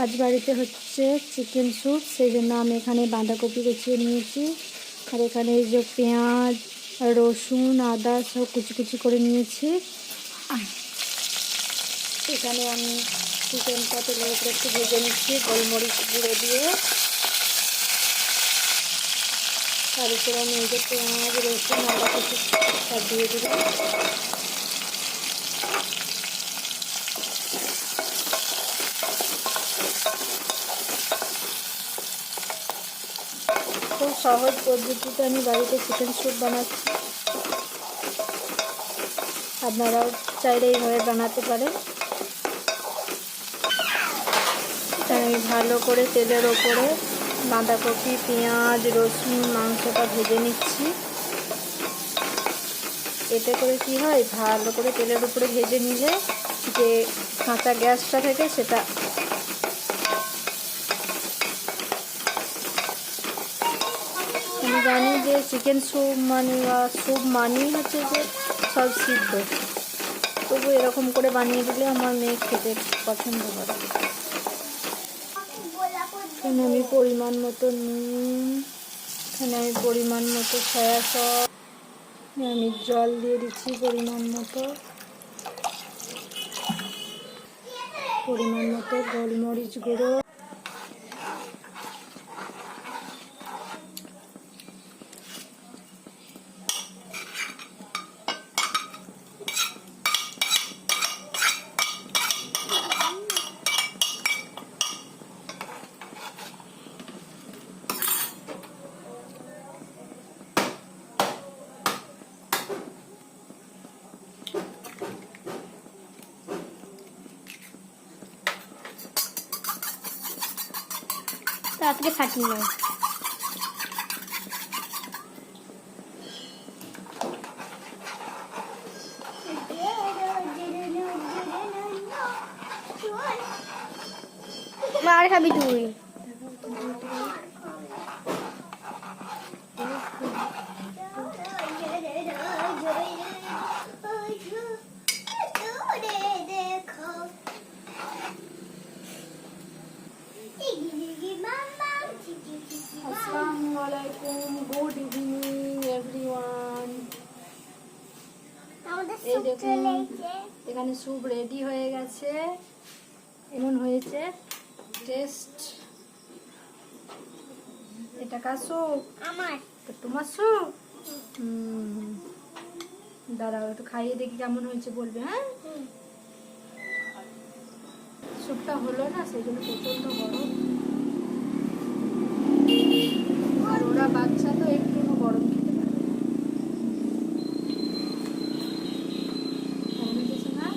আজ বাড়িতে হচ্ছে চিকেন স্যুপ, সেই জন্য আমি এখানে বাঁধাকপি কুচিয়ে নিয়েছি। আর এখানে এই যে পেঁয়াজ, রসুন, আদা সব কুচি কুচি করে নিয়েছি। এখানে আমি চিকেনটা তেলের উপরে একটু ভেজে নিচ্ছি গোলমরিচ গুঁড়ো দিয়ে। তার উপরে আমি এই যে পেঁয়াজ, রসুন, আদা কুচি সব দিয়ে দিলাম। খুব সহজ পদ্ধতিতে আমি বাড়িতে চিকেন স্যুপ বানাচ্ছি, আপনারাও চাইলে এইভাবে বানাতে পারেন। আমি ভালো করে তেলের ওপরে বাঁধাকপি, পেঁয়াজ, রসুন, মাংসটা ভেজে নিচ্ছি। এতে করে কি হয়, ভালো করে তেলের উপরে ভেজে নিলে যে কাঁচা গ্যাসটা থাকে সেটা আমি জানি যে চিকেন স্যুপ মানে বা স্যুপ মানেই হচ্ছে যে সব সিদ্ধ, তবু এরকম করে বানিয়ে দিলে আমার মেয়ে খেতে পছন্দ করে। এখানে আমি পরিমাণ মতো নুন, এখানে আমি পরিমাণ মতো সয়া সস, আমি জল দিয়ে দিচ্ছি পরিমাণ মতো, পরিমাণ মতো গোলমরিচ গুঁড়ো, তারপরে ফাটিয়ে নেব। মার খাবি তুই। আসসালামুয়ালাইকুম, গুড ইভিনিং এভরিওয়ান। এই দেখুন এখানে স্যুপ রেডি হয়ে গেছে, এমন হয়েছে টেস্ট। এটা কার স্যুপ? আমার। তোমার স্যুপ? দাঁড়াও একটু খাইয়ে দেখি কেমন হয়েছে, বলবে। হ্যাঁ, স্যুপটা হলো না সেই জন্য প্রচন্ড গরম, আর ওরা বাচ্চা তো একটু গরম খেতে পারে। কেমন হয়েছে না?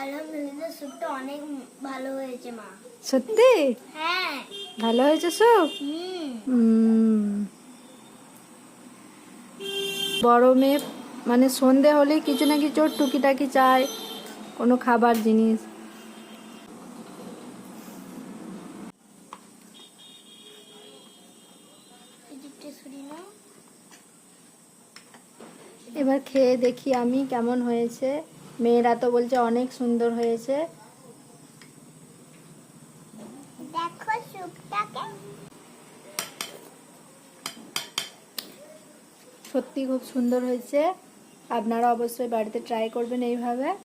আলহামদুলিল্লাহ, স্যুপটা অনেক ভালো হয়েছে মা। সত্যি? হ্যাঁ, ভালো হয়েছে স্যুপ। গরমে মানে সন্ধে হলেই কিছু না কিছু টুকিটাকি চাই, কোনো খাবার জিনিস। এবার খেয়ে দেখি আমি কেমন হয়েছে। মেয়েরা তো বলছে অনেক সুন্দর হয়েছে। দেখো স্যুপটাকে, সত্যি খুব সুন্দর হয়েছে। আপনারা অবশ্যই বাড়িতে ট্রাই করবেন এইভাবে।